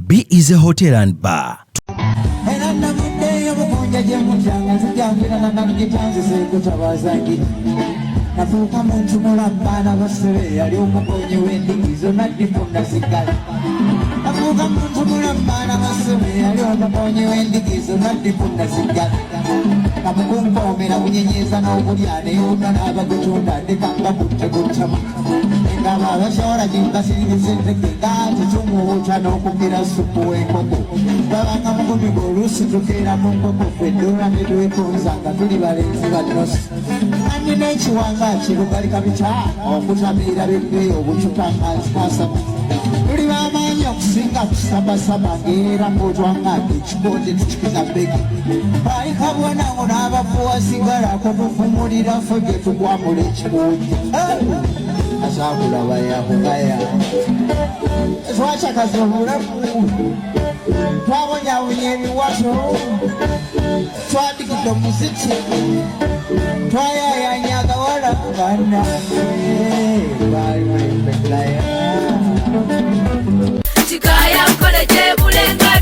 B is a hotel and bar. Nafuka muntu mulambana basere yali omukonyi w'endigizo naddifuna sigala. Nafuka muntu mulambana basere yali omukonyi w'endigizo naddifuna sigala. Kamukunkoomera bunyenyeza n'obulya neyuna n'abagutunda ndekanga butte gutama. Engabo abashora ginkasiriza entegeka tetumuwuta n'okugira supu w'enkoko. Babanga mugumigo oluusi tukeera mu nkoko ffe ddoola ne twekunza nga tuli balenzi bannosi. Kandi n'ekiwanga kirugali kabita okutabira bibbe obucupangazi kwasaba. Tuli bamaanyi okusinga kusabasaba ng'era ng'otwangaga ekikonde tukikiza bbegi. Bayikabwana ngo n'abafuwa sigalako tufumulira ffe ge tugwamula ekikonde. Asakulaba yakugaya twacakaza obulamu twabonyabonya ebiwato twadikidde omuziki twayayanya agawala bana balibulaya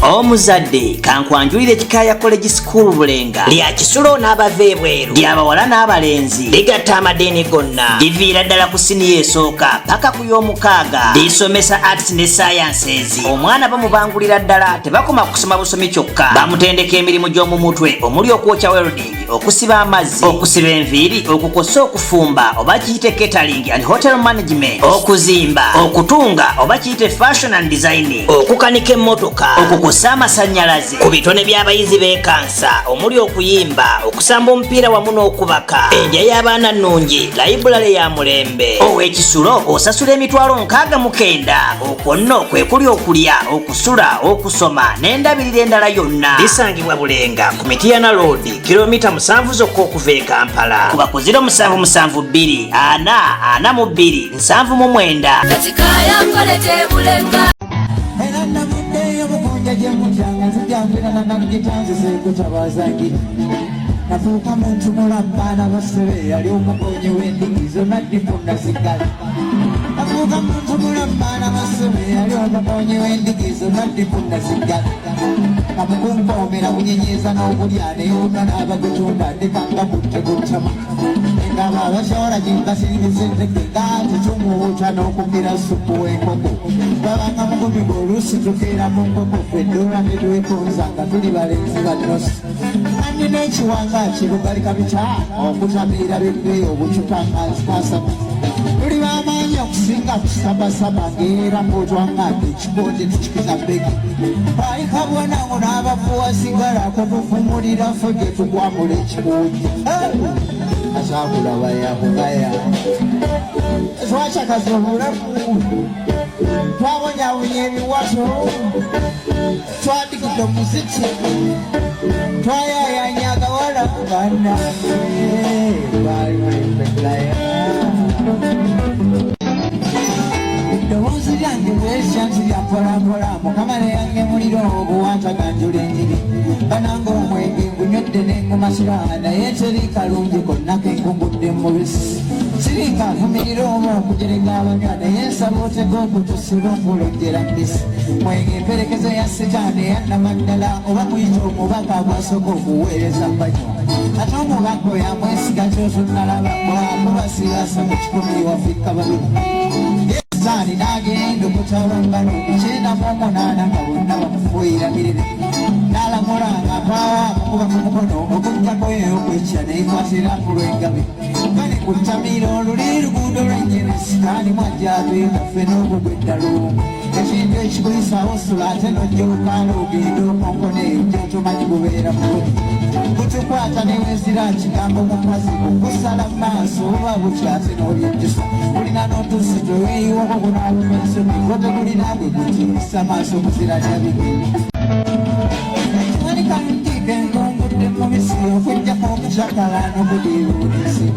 omuzadde kankwanjulire Kikaya College School Bulenga lya kisulo n'abava ebweru ly'abawala n'abalenzi ligatta amadeeni gonna liviira ddala ku siniya esooka paka ku y'omukaaga lisomesa arts ne sciences. Omwana bamubangulira ddala tebakoma kusoma busomi kyokka bamutendeka emirimu gy'omu mutwe omuli okwokya welding, okusiba amazzi, okusiba enviiri, okukosa okufumba oba kiyite catering and hotel management, okuzimba, okutunga oba kiyite fashion and designing, okukanika emmotoka, okukosa amasannyalaze, ku bitone by'abayizi b'ekansa omuli okuyimba, okusamba omupiira wamu n'okubaka, endya y'abaana nnungi, layibulale ya mulembe. Ow'ekisulo osasula emitwalo 69. Okwo nno kwe kuli okulya, okusula, okusoma n'endabirira endala yonna. Lisangibwa Bulenga ku Mityana Road, kilomita 7 zokka okuva e Kampala. Kuba ku 0772 442 799. Kikaya College Bulenga. Nafuka muntu mulambana basere yali omukonyi w'endigizo naddifuna sigala. Nafuka muntu mulambana basere yali omukonyi w'endigizo naddifuna sigala. Kamukunkoomera bunyenyeza n'obulya neyuna n'abagutunda ndekanga butte gutama. Engabo abashora ginkasiriza entegeka tetumuwuta n'okugira supu w'enkoko. Babanga mugumigo oluusi tukeera mu nkoko ffe ddoola ne twekunza nga tuli balenzi bannosi. Kandi n'ekiwanga kirugali kabita okutabira bibbe obucupangazi kwasaba. Tuli bamaanyi okusinga kusabasaba ng'era ng'otwangaga ekikonde tukikiza bbegi. Bayikabwana ngo n'abafuwa sigalako tufumulira ffe ge tugwamula ekikonde. Asakulaba yakugaya twacakaza obulamu twabonyabonya ebiwato twadikidde omuziki twayayanya agawala bana balibulaya eddoboozi lyange bwesyansi lyampolampola mukamala yange muliro obuwanta ganjula enjiri bananga omwenge ngunywedde n'engumasira naye teri kalungi konna kenkungudde mubisi siringa nfumirira omu okujerega abanywa naye nsaba otega okutusula okulonjera mbisi mwenge emperekezo ya sitaani eyannamaddala oba muyita omubaka gwasooka okuweereza banywa ate omubaka oyamwesiga kyotunalaba bwakubasiasa mu 10 wafika babiri Zani nagenda okutabangano 98 nga bonna bamufuuyira mirire n'alamulanga mpaawo akukuba ku mukono okujjako eyo okwekya neyikwasira ku lw'engabe kale ku ttamiro oluli luguudo lw'ennyeresi kandi mwajjatweka ffe n'ogugwa eddalo ekintu ekikulisawo sula ate nojja olukaala ogenda okonkona eyo gyotomanyi gubeera mulumi kutukwata newezira kigambo mukazi okusala mu maaso oba bukyate n'obyejjusa kulina n'otusi tweweeyiwako kunaabumaiso migote kulinagwe gutiisa maaso muzira nyabigeri ekimanikankikengongudde mubisi okujjako okucakala n'okudiibuulisi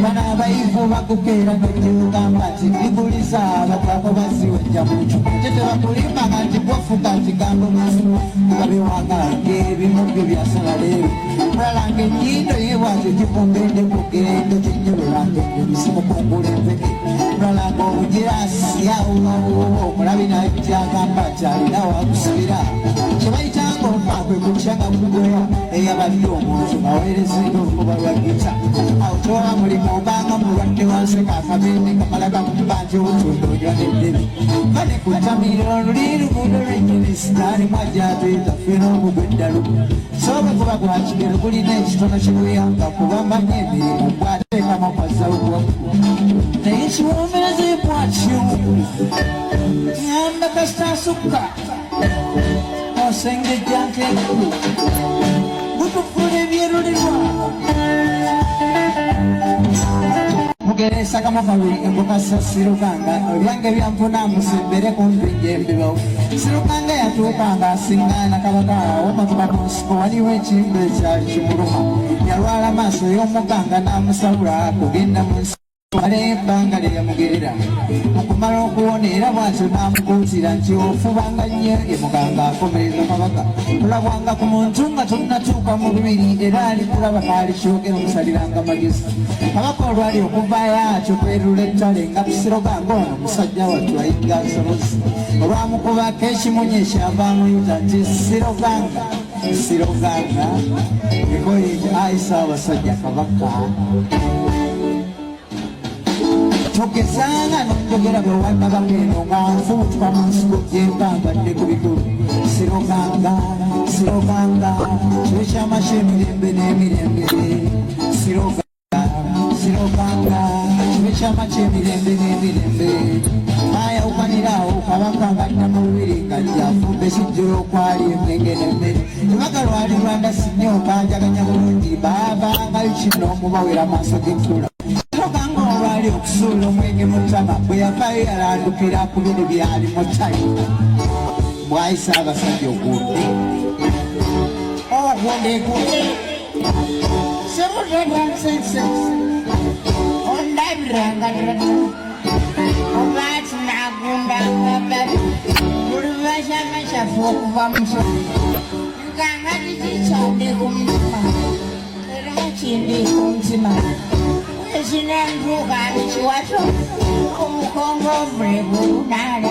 bano abayivu bakukeera nojjogamba nti bigulisa abatwako baziwejja mu ncumu kye tebakulimbanga nti bwafuka kigambo muzimu babiwangange ebimu byo byasala leero mulalanga ennyindo ye bwatyo gifumbedde ku gendo kinyololanga emibisi mukungula empeke Bralago, yes, Yao, Ravina, Jagamba, Jalina, Sira. Chevaitango, Papa, Kuchanga, Eyabadio, Mawere, Gita, Autora, Mobanga, Murante, Kabini, Kamalaga, Bajo, Manekutamiro, Little Good, Stari Majati, the Fino, Bundaru. So, the Watch, the good next to the Shibuya, Kubama, what they come up with. This woman is a watch you. Yamba Kastasuka. Or sing the junket. Who could put a view in Mugere Sakamafari and Bokasa Sirukanga, Yanga Yampunamus, Bere Kumping, Sirukanga, Tukanga, Singana Kavaka, Omakabos, or anyway, Chimbers, Chimuruma, Yarala Maso, Yomoganga, Namusabra, Kugina Mus. Bangare Mugera, Maro Kuonera was a Nam Kusiranchi, Fubanga near Imuganga, Komeza Pavaka, Lavanga Kumuntunga, Tunatuka Mugri, Erani Puravakari, Shokan, Sadiranga Magis, Pavako Radio, Kubaya, Choperu, Lecturing, Upsirogango, Sajawa, Gasaros, Ramukova, Keshimunisha, Bangu, Siroganga, Siroganga, because I saw a Sajaka. Tokesana nongera bwanga bameno nganfu twamusigo yembanga ndekubiku siroganga siroganga chesha mashemirembe nemirembe siroganga chesha mashemirembe nemirembe aya ukaniraho kabakanga namubiri kajjafu besijjo kwali emengene bakalwali Rwanda sinyo kanjaganya bulungi baba ngalichino mubawera maso gekula Rali okusula omwenge mutama bwe yavayo yalandukira ku bino byali mutayi bwayisa abasajja ogundi ogundigundi sebutedwansense ondabirangana obaati nagundanga buli bashamashafu okuva muso nkanga tikikyande ku mutima era kindi ku mutima Sinanduka chiwacho Kumukongo mrebu nada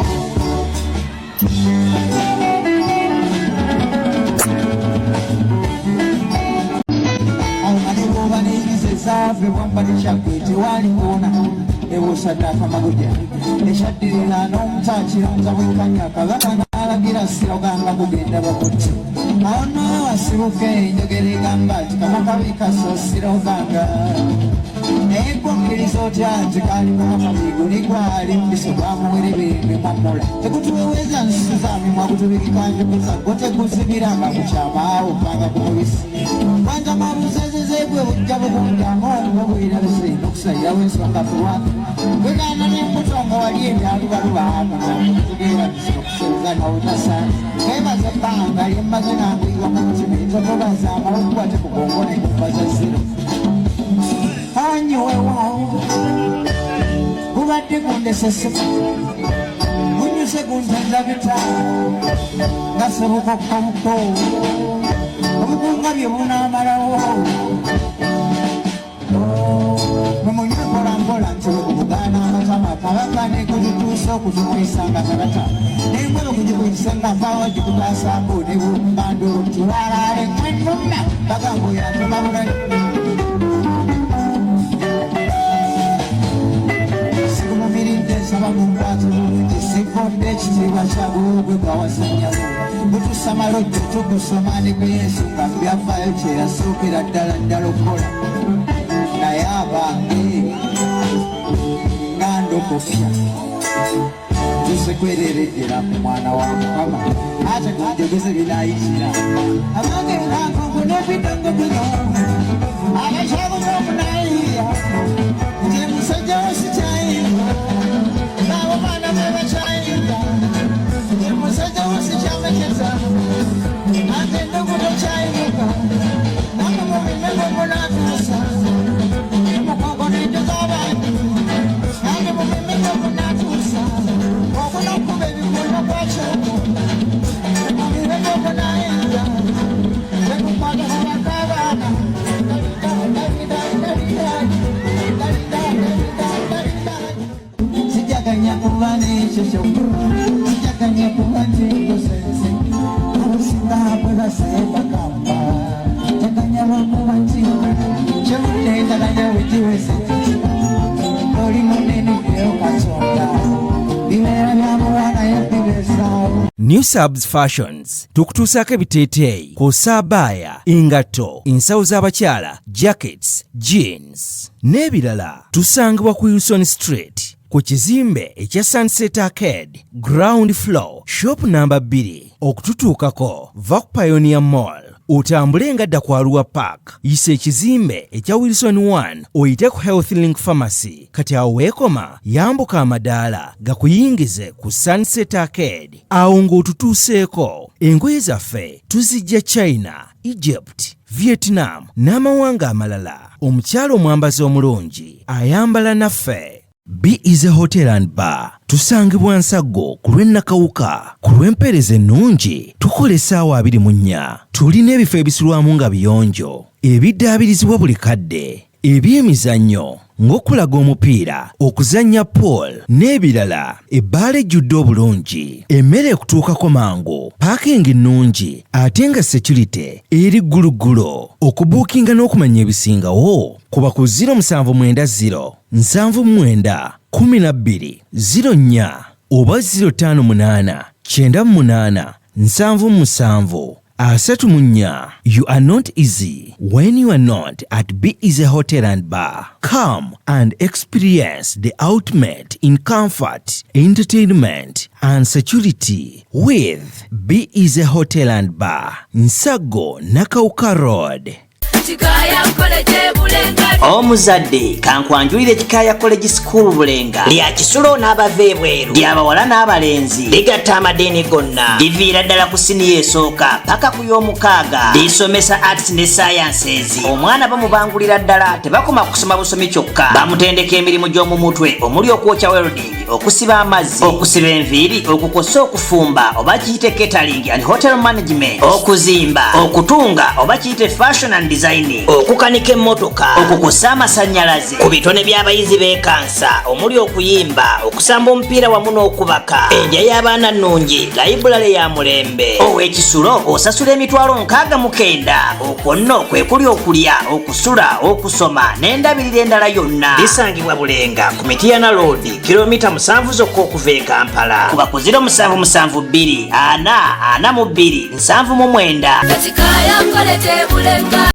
Almanibu vanisi safi Wambani shakwiti wali kuna Ewo sadaka maguja Eshadirila nomtachi Namza wikanya Kagana nalagira siroganga Bugenda bakuti Aono wasiruke Njogeri gambati Kamakawika so siroganga Eko kirizo janji kali mamabigu Nikwali mbiso bamuwiri bimbi mamula Tekutuweza nsuzami Mwakutubiki kanje kuza Gote kuzibiranga kuchama Upanga kumubisi Kwanja mabuzeze zegwe Ujabu kunjango Mwuwira bisi Nukusaya wensu wakafuwa Kwekana ni mputongo Waliye alubaluba hapa Kutugira bisi Nukuseza na utasa Kema zepanga Yemaze nangu Iwa kumutimi Tokobaza Malukwate kukongone Kubaza zero Anyowe wao Kubate kunde sese Kunyuse kuntenda vita Nasebuko kamuko Kubukunga vyebuna marawo Mumunywe kola mbola Nchwe kubugana Matama Kawakane kujituso Kujukuisanga karata Nimwe kujukuisenga Fawa jikutasa Kudibu Mbandu Tuwarare Mwenumna Bakambu ya Tumabura Sabamumbatu Sikonde chitiwa chabu Kwawasanya Butusamalo Tukusomani kwa Yesu Kambiafayo Chea Sukira Dala kola Nayaba Ngando kofia Tusekwererejera Mwana wa mkama Acha kujogeze bila ishira Amange nako Kunepitango Pino Amashabu Mnaia Jemusaja wasichai Now I'm on a child. You must say, don't see Jamaica. I didn't know what a child. Now I'm going to remember what I was. I'm going to do the right. I'm going to remember what I was. Oh, when I'm going to be a watch. I'm going to remember what I am. I'm going to wasemba kamba takanya wakuba ntiwe kyewudde takanya wekiwese oli munene leo katonda bibeera bya muwana yebibesaawo. New Subs Fashions tukutuusaako ebiteeteeyi kw'ossa abaya, engatto, ensawo z'abakyala, jackets, jeans n'ebirala. Tusangibwa ku Wilson Street ku kizimbe ekya Sunset Arcade ground floor shop number 2. Okututuukako va ku Pioneer Mall otambule ngadda ku Arua Park, yisa ekizimbe ekya Wilson 1 oyite ku Health Link Pharmacy. Kati awo weekoma yambuka amadaala gakuyingize ku Sunset Arcade, awo ng'otutuuseeko. Engoye zaffe tuzijja China, Egypt, Vietnam n'amawanga amalala. Omukyala omwambazi omulungi ayambala naffe. Be Easy Hotel and Bar tusangibwa Nsaggo ku lw'Ennakawuka. Ku lw'empeereza ennungi tukola essaawa 24. Tulina ebifo ebisulwamu nga biyonjo, ebiddaabirizibwa buli kadde, ebyemizannyo ng'okulaga omupiira, okuzannya pool n'ebirala. Ebbaala ejjudde obulungi, emmere ekutuukako mangu, paakingi nnungi ate nga security eri gguluggulo. Okubuukinga n'okumanya ebisingawo kuba ku 0790 79 12 04 oba 058 98 77 34. You are not easy when you are not at Be Easy Hotel and Bar. Come and experience the ultimate in comfort, entertainment and security with Be Easy Hotel and Bar, Nsaggo, Nakawuka Road. Chikaya College Bulenga. Omuzadde kankwanjulire Chikaya College School Bulenga lya Kisulo n'abaveebweru ly'abawala n'abalenzi ligatta amadeeni gonna liviira ddala ku siniya esooka paka ku y'omukaaga lisomesa arts ne sciences. Omwana bamubangulira ddala tebakoma kusoma busomi kyokka, bamutendeka emirimu gy'omu mutwe omuli okwokya welding, okusiba amazzi, okusiba enviiri, okukosa okufumba oba kiyite catering and hotel management, okuzimba, okutunga oba kiyite fashion and designing, okukanika emmotoka, okukosa amasannyalaze, ku bitone by'abayizi b'ekansa omuli okuyimba, okusamba omupiira wamu n'okubaka, endya y'abaana nnungi, library ya mulembe. Ow'Ekisulo osasula emitwalo 69. Okwo nno kwe kuli okulya, okusula, okusoma n'endabirira endala yonna. Lisangibwa Bulenga ku Mityana Road, kilomita 7 zokka okuva e Kampala. Kuba ku 0772 442 79. Chikaya College Bulenga.